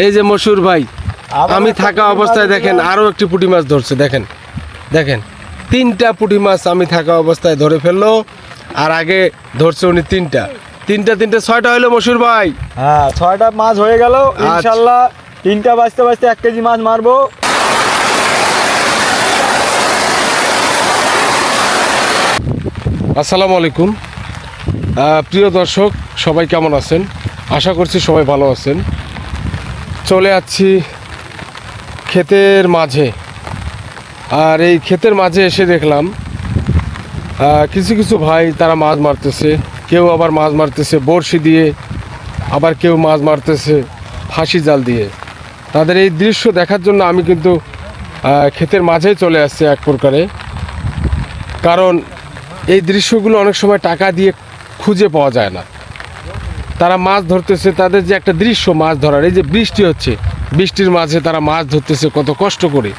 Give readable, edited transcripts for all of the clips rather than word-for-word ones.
এই যে মশুর ভাই, আমি থাকা অবস্থায় দেখেন আরো একটি পুঁটি মাছ ধরছে। দেখেন দেখেন, 3টা পুঁটি মাছ আমি থাকা অবস্থায় ধরে ফেললো, আর আগে ধরছে উনি 3টা। 6টা হলো মশুর ভাই। হ্যাঁ 6টা মাছ হয়ে গেল ইনশাআল্লাহ। 3টা বাজতে বাজতে 1 কেজি মাছ মারবো। আসসালামু আলাইকুম প্রিয় দর্শক, সবাই কেমন আছেন? আশা করছি সবাই ভালো আছেন। চলে যাচ্ছি ক্ষেতের মাঝে, আর এই ক্ষেতের মাঝে এসে দেখলাম কিছু কিছু ভাই তারা মাছ মারতেছে। কেউ আবার মাছ মারতেছে বড়শি দিয়ে, আবার কেউ মাছ মারতেছে ফাঁসি জাল দিয়ে। তাদের এই দৃশ্য দেখার জন্য আমি কিন্তু ক্ষেতের মাঝেই চলে আসছি এক প্রকারে, কারণ এই দৃশ্যগুলো অনেক সময় টাকা দিয়ে খুঁজে পাওয়া যায় না। তারা মাছ ধরতেছে, তাদের যে একটা দৃশ্য মাছ ধরার, এই যে বৃষ্টি হচ্ছে, বৃষ্টির মাঝে তারা মাছ ধরতেছে কত কষ্ট করে,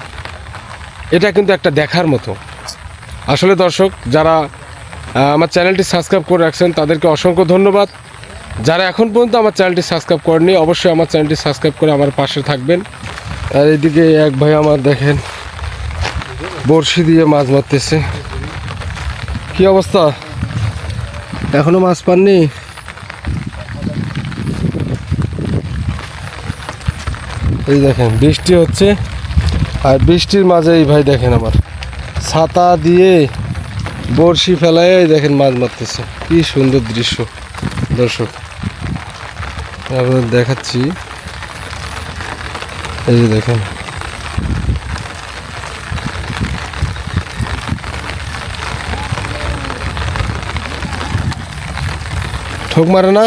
এটা কিন্তু একটা দেখার মতো। আসলে দর্শক, যারা আমার চ্যানেলটি সাবস্ক্রাইব করে রাখছেন তাদেরকে অসংখ্য ধন্যবাদ। যারা এখন পর্যন্ত আমার চ্যানেলটি সাবস্ক্রাইব করেনি, অবশ্যই আমার চ্যানেলটি সাবস্ক্রাইব করে আমার পাশে থাকবেন। আর এদিকে এক ভাই আমার দেখেন বড়শি দিয়ে মাছ মারতেছে। কি অবস্থা, এখনো মাছ পাননি? এই দেখেন বৃষ্টি হচ্ছে, আর বৃষ্টির মাঝে এই ভাই দেখেন আমার ছাতা দিয়ে বড়শি ফেলায় দেখেন মাছ মারতেছে। কি সুন্দর দৃশ্য দর্শক, আপনাদের দেখাচ্ছি। এই যে দেখেন ঠোক মারে না?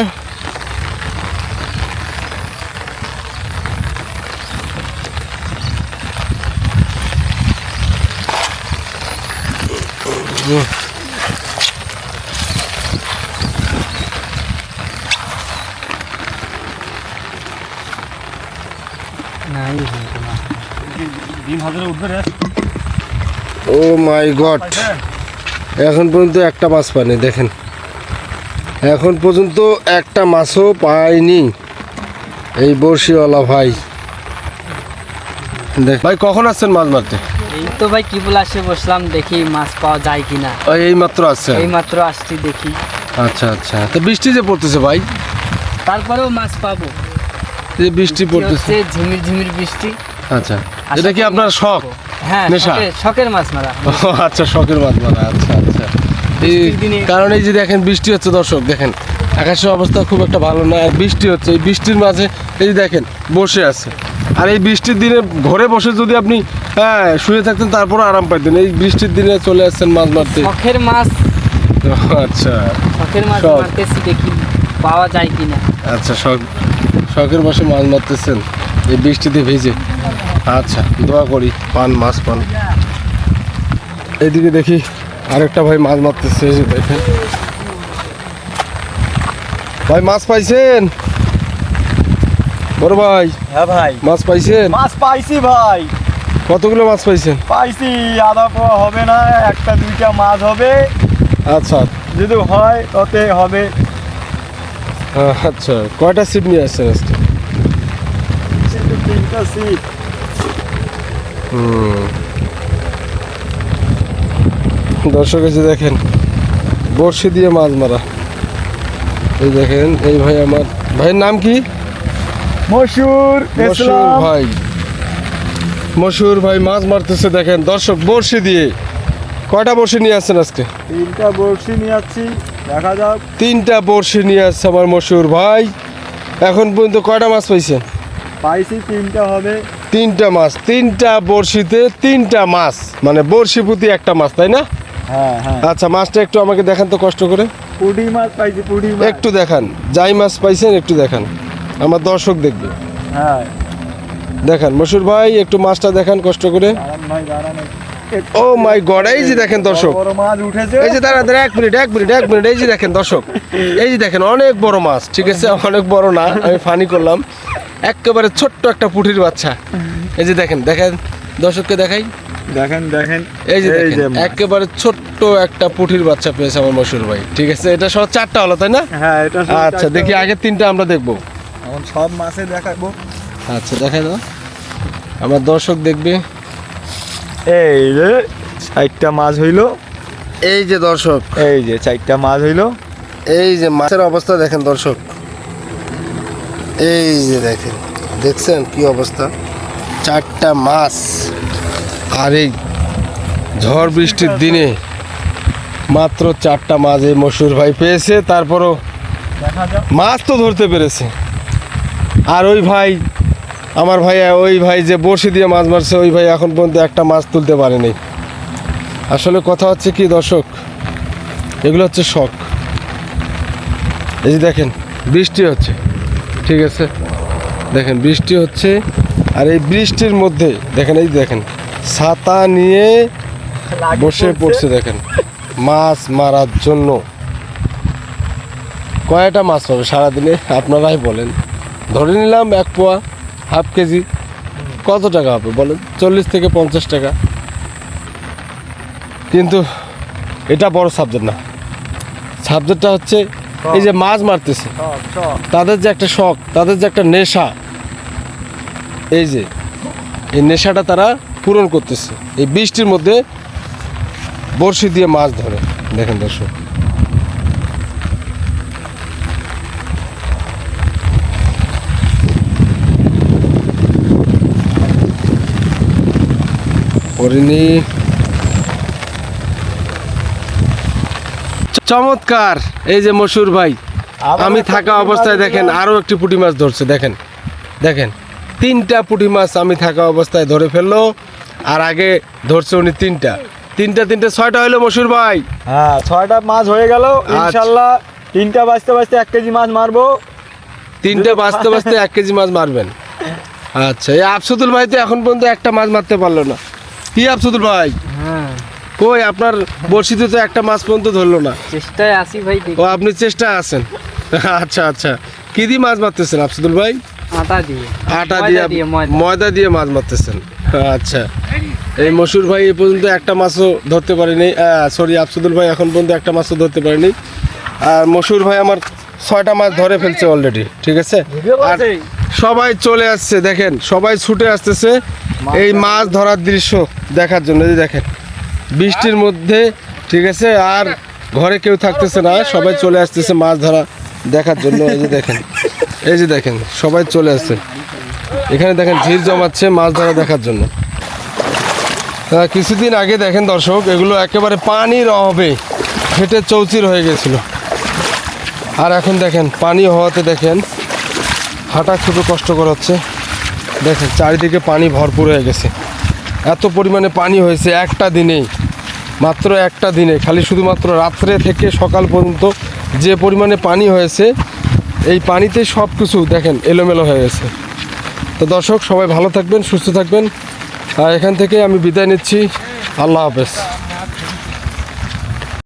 ও মাই গড, এখন পর্যন্ত একটা মাছ পাইনি। দেখেন এখন পর্যন্ত একটা মাছও পাইনি এই বড়শিওয়ালা ভাই। দেখ ভাই, কখন আসছেন মাছ মারতে? এই তো ভাই কি বলে আসে বসলাম, দেখি মাছ পাওয়া যায় কিনা। এই মাত্র আসছে? এই মাত্র আসছি, দেখি। আচ্ছা আচ্ছা, তো বৃষ্টি যে পড়তেছে ভাই, তারপরেও মাছ পাবো। যে বৃষ্টি পড়তেছে, ঝিমির ঝিমির বৃষ্টি। আচ্ছা, এটা কি আপনার শখ? হ্যাঁ, নেশা? শখের মাছ মারা। আচ্ছা, শখের মাছ মারা। আচ্ছা আচ্ছা, কারণ এই যে দেখেন বৃষ্টি হচ্ছে দর্শক, দেখেন আকাশের অবস্থা খুব একটা ভালো না, আর বৃষ্টি হচ্ছে। এই বৃষ্টির মাঝে এই যে দেখেন বসে আছে, আর এই বৃষ্টির দিনে ঘরে বসে যদি আপনি শুয়ে থাকতেন তারপরে আরাম পাইতেন, এই বৃষ্টির দিনে চলে আসছেন মাছ মারতে। শখের মাছ। আচ্ছা, শখের মাছ মারতেছি, দেখি পাওয়া যায় কিনা। আচ্ছা, শখের বসে মাছ মারতেছেন এই বৃষ্টিতে ভিজে। আচ্ছা, দোয়া করি পান, মাছ পান। এদিকে দেখি আরেকটা ভাই মাছ মারতেছে, দেখেন ভাই মাছ পাইছেন? বড় ভাই, হ্যাঁ ভাই, মাছ পাইছেন? মাছ পাইছি ভাই। কতগুলো মাছ পাইছেন? পাইছি আধা পোয়া হবে না, 1টা 2টা মাছ হবে। আচ্ছা যদি হয় তাতে হবে। আচ্ছা, কয়টা ছিপ নিয়ে আসছেন আজকে? 3টা ছিপ। দর্শক এসে দেখেন বড়শি দিয়ে মাছ মারা। এই দেখেন এই ভাই, আমার ভাইয়ের নাম কি? মশুর ভাই। মশুর ভাই মাছ মারতেছে দেখেন দর্শক, বড়শি দিয়ে। কয়টা বড়শি নিয়ে আসছেন আজকে? 3টা বড়শি নিয়ে আসছি, দেখা যাক। 3টা বড়শি নিয়ে আসছে আমার মশুর ভাই। এখন পর্যন্ত কয়টা মাছ পাইছেন? পাইছি 3টা হবে। 3টা মাছ, 3টা বড়শিতে 3টা মাছ, মানে বড়শি প্রতি একটা মাছ, তাই না? হ্যাঁ হ্যাঁ। আচ্ছা, মাছটা একটু আমাকে দেখান তো কষ্ট করে। পুঁটি মাছ পাইছি, পুঁটি মাছ। একটু দেখান, যাই মাছ পাইছেন একটু দেখান, আমার দর্শক দেখবে। হ্যাঁ, দেখান মশুর ভাই, একটু মাছটা দেখান কষ্ট করে। দাঁড়ান ভাই, দাঁড়ান। ও মাই গড, এই যে দেখেন দর্শক, বড় মাছ উঠেছে। এই যে দাঁড়ান, এক মিনিট, এই যে দেখেন দর্শক, এই যে দেখেন অনেক বড় মাছ। ঠিক আছে, অনেক বড় না, আমি ফানি করলাম। একেবারে ছোট্ট একটা পুঁটির বাচ্চা। এই যে দেখেন, দর্শককে দেখাই। দেখেন দেখেন, এই যে দেখেন একেবারে ছোট্ট একটা পুঁটির বাচ্চা পেয়েছে আমার মশুর ভাই। ঠিক আছে, এটা সব 4টা হলো তাই না? হ্যাঁ, এটা আচ্ছা, দেখি আগের 3টা আমরা দেখবো। এখন সব মাছে দেখাবো। আচ্ছা দেখাই দাও, আমার দর্শক দেখবে। এই যে 4টা মাছ হইলো, এই যে দর্শক, এই যে 4টা মাছ হইলো। এই যে মাছের অবস্থা দেখেন দর্শক, এই যে দেখেন, দেখছেন কি অবস্থা, 4টা মাছ। আর এই ঝড় বৃষ্টির দিনে মাত্র 4টা মাছ এই মশুর ভাই পেয়েছে, তারপরও দেখা যাক। মাছ তো ধরতে পেরেছে। আর ওই ভাই, আমার ভাইয়া, ওই ভাই যে বড়শি দিয়ে মাছ মারছে, ওই ভাই এখন পর্যন্ত একটা মাছ তুলতে পারেনি। আসলে কথা হচ্ছে কি দর্শক, এগুলো হচ্ছে শখ। এই যে দেখেন বৃষ্টি হচ্ছে, ঠিক আছে, দেখেন বৃষ্টি হচ্ছে, আর এই বৃষ্টির মধ্যে দেখেন, এই দেখেন ছাতা নিয়ে বসে পড়ছে দেখেন মাছ মারার জন্য। কয়টা মাছ পাবে সারাদিনে আপনারাই বলেন। ধরে নিলাম 1 পোয়া, হাফ কেজি, কত টাকা হবে বলেন? 40 থেকে 50 টাকা। কিন্তু এটা বড় সাবজেক্ট না, সাবজেক্টটা হচ্ছে এই যে মাছ মারতেছে, তাদের যে একটা শখ, তাদের যে একটা নেশা, এই যে এই নেশাটা তারা পূরণ করতেছে এই বৃষ্টির মধ্যে বড়শি দিয়ে মাছ ধরে। দেখেন দর্শক, পরিনি চমৎকার। এই যে মশুর ভাই, আমি থাকা অবস্থায় দেখেন আরো একটি পুঁটি মাছ ধরছে, দেখেন দেখেন 3টা পুঁটি মাছ আমি থাকা অবস্থায় ধরে ফেললো। আর আগে ধরছে উনি 3টা 6টা হইলো মশুর ভাই। হ্যাঁ 6টা মাছ হয়ে গেল ইনশাল্লাহ। 3টা বাজতে বাজতে 1 কেজি মাছ মারবো। 3টে বাজতে বাজতে 1 কেজি মাছ মারবেন। আচ্ছা, এই আফসুদুল ভাই তো এখন পর্যন্ত একটা মাছ মারতে পারলো না। কি আফসুদুল ভাই, হ্যাঁ কই আপনার বড়শিতে তো একটা মাছ পর্যন্ত ধরলো না? চেষ্টায় আসি ভাই, ও আপনি চেষ্টায় আছেন। আচ্ছা আচ্ছা, কি দিয়ে মাছ মারতেছেন আফসুদুল ভাই? আটা দিয়ে, আটা দিয়ে, ময়দা দিয়ে মাছ মারতেছেন। আচ্ছা, এই মশুর ভাই এ পর্যন্ত একটা মাছও ধরতে পারেনি। সরি, আফসুদুল ভাই এখন পর্যন্ত একটা মাছও ধরতে পারেনি। আর মশুর ভাই আমার 6টা মাছ ধরে ফেলছে অলরেডি, ঠিক আছে। আর সবাই চলে আসছে, দেখেন সবাই ছুটে আসতেছে এই মাছ ধরার দৃশ্য দেখার জন্য। এই যে দেখেন বৃষ্টির মধ্যে, ঠিক আছে, আর ঘরে কেউ থাকতেছে না, সবাই চলে আসতেছে মাছ ধরা দেখার জন্য। এই যে দেখেন, এই যে দেখেন সবাই চলে আসছে এখানে, দেখেন ভিড় জমাচ্ছে মাছ ধরা দেখার জন্য। কিছুদিন আগে দেখেন দর্শক, এগুলো একেবারে পানির অভাবে ফেটে চৌচির হয়ে গেছিল। আর এখন দেখেন পানি হওয়াতে দেখেন হাঁটা খুবই কষ্টকর হচ্ছে। দেখেন চারিদিকে পানি ভরপুর হয়ে গেছে। এত পরিমাণে পানি হয়েছে একটা দিনেই, মাত্র একটা দিনে, খালি শুধুমাত্র রাত্রে থেকে সকাল পর্যন্ত যে পরিমাণে পানি হয়েছে, এই পানিতে সব কিছু দেখেন এলোমেলো হয়ে গেছে। তো দর্শক সবাই ভালো থাকবেন, সুস্থ থাকবেন। আর এখান থেকে আমি বিদায় নিচ্ছি। আল্লাহ হাফেজ।